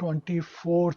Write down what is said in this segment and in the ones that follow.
24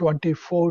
24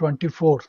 24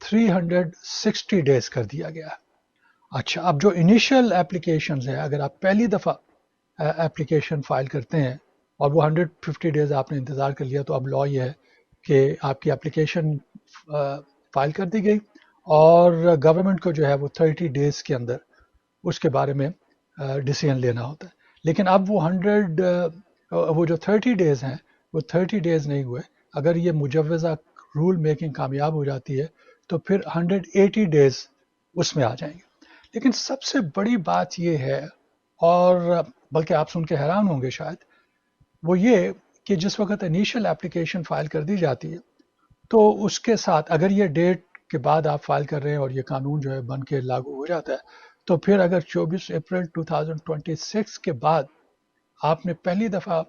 360 days کر دیا گیا ہے۔ اچھا، اب جو انیشل اپلیکیشنز ہیں، اگر آپ پہلی دفعہ اپلیکیشن فائل کرتے ہیں اور وہ 150 ڈیز آپ نے انتظار کر لیا، تو اب لا یہ ہے کہ آپ کی اپلیکیشن فائل کر دی گئی اور گورنمنٹ کو جو ہے وہ 30 ڈیز کے اندر اس کے بارے میں ڈیسیژن لینا ہوتا ہے۔ لیکن اب وہ جو 30 ڈیز ہیں وہ 30 ڈیز نہیں ہوئے، اگر یہ مجوزہ رول میکنگ کامیاب ہو جاتی ہے تو پھر 180 ڈیز اس میں آ جائیں گے۔ لیکن سب سے بڑی بات یہ ہے، اور بلکہ آپ سن کے حیران ہوں گے شاید، وہ یہ کہ جس وقت انیشل اپلیکیشن فائل کر دی جاتی ہے تو اس کے ساتھ اگر یہ ڈیٹ کے بعد آپ فائل کر رہے ہیں اور یہ قانون جو ہے بن کے لاگو ہو جاتا ہے، تو پھر اگر 24 اپریل 2026 کے بعد آپ نے پہلی دفعہ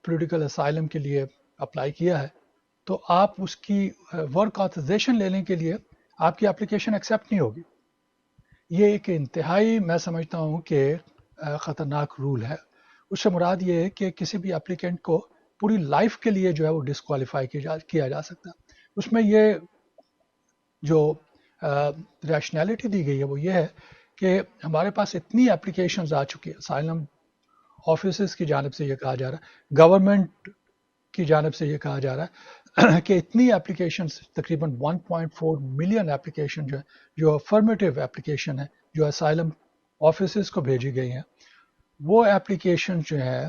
پولیٹیکل اسائلم کے لیے اپلائی کیا ہے تو آپ اس کی ورک آتھرائزیشن لینے کے لیے آپ کی اپلیکیشن ایکسیپٹ نہیں ہوگی۔ یہ ایک انتہائی میں سمجھتا ہوں کہ خطرناک رول ہے۔ اس سے مراد یہ ہے کہ کسی بھی اپلیکینٹ کو پوری لائف کے لیے جو ہے وہ ڈسکوالیفائی کیا جا سکتا ہے۔ اس میں یہ جو ریشنلٹی دی گئی ہے وہ یہ ہے کہ ہمارے پاس اتنی اپلیکیشنز آ چکی ہیں، اسائلم آفیسز کی جانب سے یہ کہا جا رہا ہے، گورنمنٹ کی جانب سے یہ کہا جا رہا ہے کہ اتنی اپلیکیشنز، تقریباً 1.4 ملین اپلیکیشن جو افرمیٹیو اپلیکیشن ہے جو اسائلم آفیسز کو بھیجی گئی ہیں، وہ اپلیکیشن جو ہے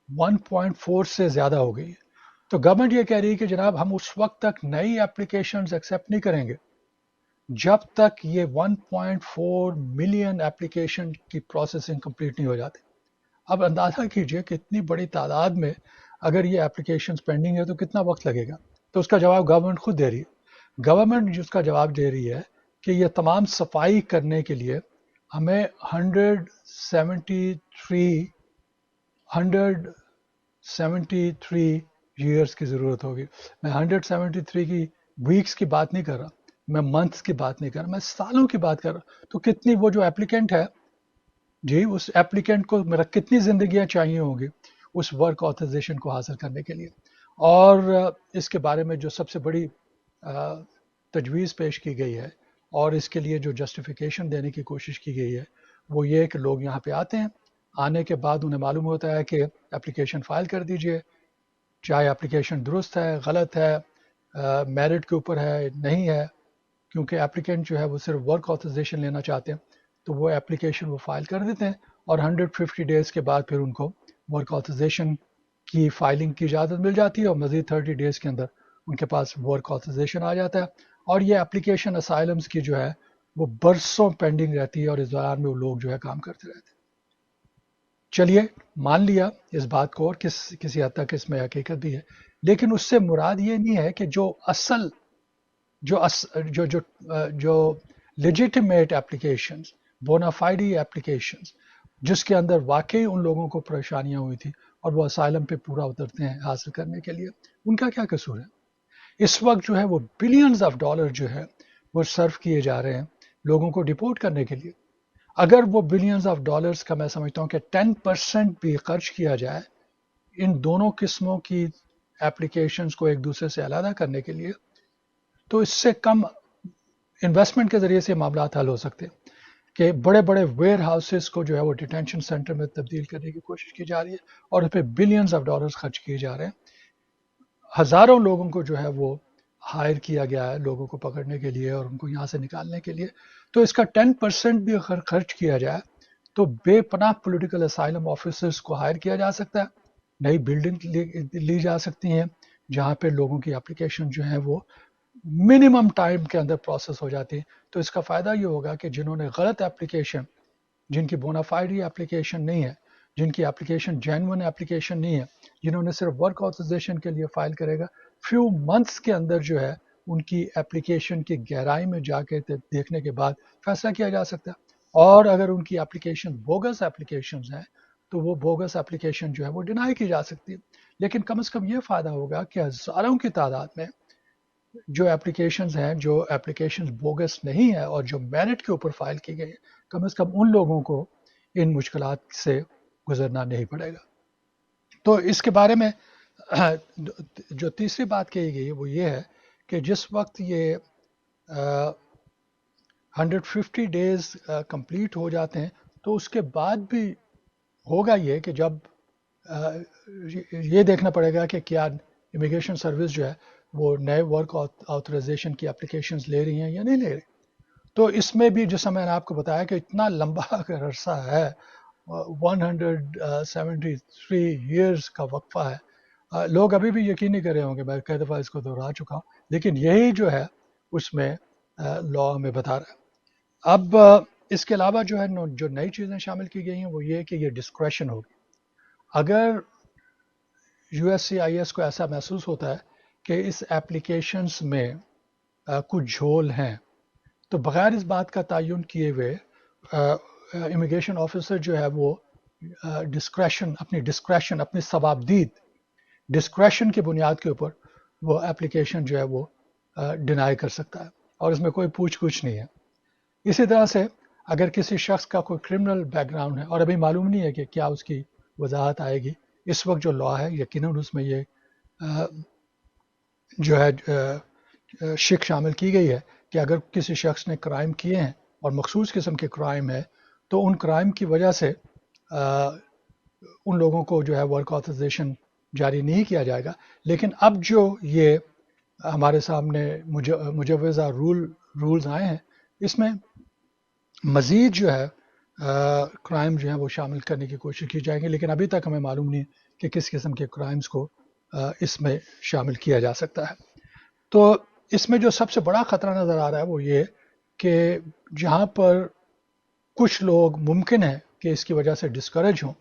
1.4 سے زیادہ ہو گئی ہے۔ تو گورنمنٹ یہ کہہ رہی ہے کہ جناب ہم اس وقت تک نئی اپلیکیشنز ایکسیپٹ نہیں کریں گے جب تک یہ 1.4 ملین اپلیکیشن کی پروسیسنگ کمپلیٹ نہیں ہو جاتی۔ اب اندازہ کیجئے کہ اتنی بڑی تعداد میں اگر یہ اپلیکیشنز پینڈنگ ہے تو کتنا وقت لگے گا۔ تو اس کا جواب گورنمنٹ خود دے رہی ہے۔ گورنمنٹ جس کا جواب دے رہی ہے کہ یہ تمام صفائی کرنے کے لیے ہمیں 173 ایئرس کی ضرورت ہوگی۔ میں 173 کی ویکس کی بات نہیں کر رہا، میں منتھس کی بات نہیں کر رہا، میں سالوں کی بات کر رہا۔ تو کتنی وہ جو اپلیکینٹ ہے جی، اس اپلیکینٹ کو میرا کتنی زندگیاں چاہیے ہوں گی اس ورک آتھرائزیشن کو حاصل کرنے کے لیے۔ اور اس کے بارے میں جو سب سے بڑی تجویز پیش کی گئی ہے اور اس کے لیے جو جسٹیفیکیشن دینے کی کوشش کی گئی ہے وہ یہ کہ لوگ یہاں پہ آتے ہیں، آنے کے بعد انہیں معلوم ہوتا ہے کہ اپلیکیشن فائل کر دیجئے، چاہے اپلیکیشن درست ہے، غلط ہے، میرٹ کے اوپر ہے، نہیں ہے، کیونکہ اپلیکینٹ جو ہے وہ صرف ورک آتھرائزیشن لینا چاہتے ہیں تو وہ اپلیکیشن وہ فائل کر دیتے ہیں اور 150 ڈیز کے بعد پھر ان کو ورک آتھرائزیشن کی فائلنگ کی اجازت مل جاتی ہے اور مزید 30 ڈیز کے اندر ان کے پاس ورک آتھرائزیشن آ جاتا ہے۔ اور یہ اپلیکیشن اسائلمز کی جو ہے وہ برسوں پینڈنگ رہتی ہے اور اس دوران میں وہ لوگ جو ہے کام کرتے رہتے ہیں۔ چلیے مان لیا اس بات کو، اور کسی حد تک اس میں حقیقت بھی ہے، لیکن اس سے مراد یہ نہیں ہے کہ جو اصل جو لیجیٹیمیٹ اپلیکیشنز، بونافائیڈی اپلیکیشنز، جس کے اندر واقعی ان لوگوں کو پریشانیاں ہوئی تھیں اور وہ اسائلم پہ پورا اترتے ہیں حاصل کرنے کے لیے، ان کا کیا قصور ہے؟ اس وقت جو ہے وہ بلینز آف ڈالر جو ہے وہ صرف کیے جا رہے ہیں لوگوں کو ڈپورٹ کرنے کے لیے۔ اگر وہ بلینز آف ڈالرز کا میں سمجھتا ہوں کہ 10% بھی خرچ کیا جائے ان دونوں قسموں کی اپلیکیشنز کو ایک دوسرے سے علیحدہ کرنے کے لیے، تو اس سے کم انویسٹمنٹ کے ذریعے سے معاملات حل ہو سکتے ہیں کہ بڑے بڑے ویئر ہاؤسز کو جو ہے وہ ڈیٹینشن سینٹر میں تبدیل کرنے کی کوشش کی جا رہی ہے اور اس پہ بلینز آف ڈالرز خرچ کیے جا رہے ہیں۔ ہزاروں لوگوں کو جو ہے وہ ہائر کیا گیا ہے لوگوں کو پکڑنے کے لیے اور ان کو یہاں سے نکالنے کے لیے۔ تو اس کا 10% بھی اگر خرچ کیا جائے تو بے پناہ پولیٹیکل اسائلم آفیسرز کو ہائر کیا جا سکتا ہے، نئی بلڈنگ لی جا سکتی ہیں جہاں پہ لوگوں کی اپلیکیشن جو ہے وہ منیمم ٹائم کے اندر پروسیس ہو جاتی ہے۔ تو اس کا فائدہ یہ ہوگا کہ جنہوں نے غلط اپلیکیشن، جن کی بونافائیڈی اپلیکیشن نہیں ہے، جن کی اپلیکیشن جینوئن اپلیکیشن نہیں ہے، جنہوں نے صرف ورک آتھرائزیشن کے لیے فائل کرے گا، فیو منتھس کے اندر جو ہے ان کی اپلیکیشن کی گہرائی میں جا کے دیکھنے کے بعد فیصلہ کیا جا سکتا ہے۔ اور اگر ان کی اپلیکیشن بوگس اپلیکیشنز ہیں تو وہ بوگس اپلیکیشن جو ہے وہ ڈینائی کی جا سکتی ہے۔ لیکن کم از کم یہ فائدہ ہوگا کہ ہزاروں کی تعداد میں جو اپلیکیشنز ہیں، جو اپلیکیشنز بوگس نہیں ہے اور جو میرٹ کے اوپر فائل کی گئی ہیں، کم از کم ان لوگوں کو ان مشکلات سے گزرنا نہیں پڑے گا۔ تو اس کے بارے میں جو تیسری بات کہی گئی وہ یہ ہے کہ جس وقت یہ 150 ڈیز کمپلیٹ ہو جاتے ہیں تو اس کے بعد بھی ہوگا یہ کہ جب یہ دیکھنا پڑے گا کہ کیا امیگریشن سروس جو ہے وہ نئے ورک آتھرائزیشن کی اپلیکیشنز لے رہی ہیں یا نہیں لے رہی. تو اس میں بھی جیسا میں نے آپ کو بتایا کہ اتنا لمبا اگر عرصہ ہے 173 ایئرس کا وقفہ ہے. لوگ ابھی بھی یقین نہیں کر رہے ہوں گے, میں کئی دفعہ اس کو دہرا چکا ہوں, لیکن یہی جو ہے اس میں لا ہمیں بتا رہا ہے. اب اس کے علاوہ جو ہے جو نئی چیزیں شامل کی گئی ہیں وہ یہ کہ یہ ڈسکریشن ہوگی. اگر U S C I S کو ایسا محسوس ہوتا ہے کہ اس ایپلیکیشنز میں کچھ جھول ہیں, تو بغیر اس بات کا تعین کیے ہوئے امیگریشن آفیسر جو ہے وہ ڈسکریشن اپنی ثوابدید ڈسکریشن کی بنیاد کے اوپر وہ ایپلیکیشن جو ہے وہ ڈینائی کر سکتا ہے, اور اس میں کوئی پوچھ گچھ نہیں ہے. اسی طرح سے اگر کسی شخص کا کوئی کرمنل بیک گراؤنڈ ہے اور ابھی معلوم نہیں ہے کہ کیا اس کی وضاحت آئے گی, اس وقت جو لا ہے یقیناً اس میں یہ جو ہے شک شامل کی گئی ہے کہ اگر کسی شخص نے کرائم کیے ہیں اور مخصوص قسم کے کرائم ہے تو ان کرائم کی وجہ سے ان لوگوں کو جو ہے ورک آتھرائزیشن جاری نہیں کیا جائے گا. لیکن اب جو یہ ہمارے سامنے مجوزہ رولز آئے ہیں, اس میں مزید جو ہے کرائم جو ہیں وہ شامل کرنے کی کوشش کی جائیں گی, لیکن ابھی تک ہمیں معلوم نہیں کہ کس قسم کے کرائمز کو اس میں شامل کیا جا سکتا ہے. تو اس میں جو سب سے بڑا خطرہ نظر آ رہا ہے وہ یہ کہ جہاں پر کچھ لوگ ممکن ہے کہ اس کی وجہ سے ڈسکریج ہوں,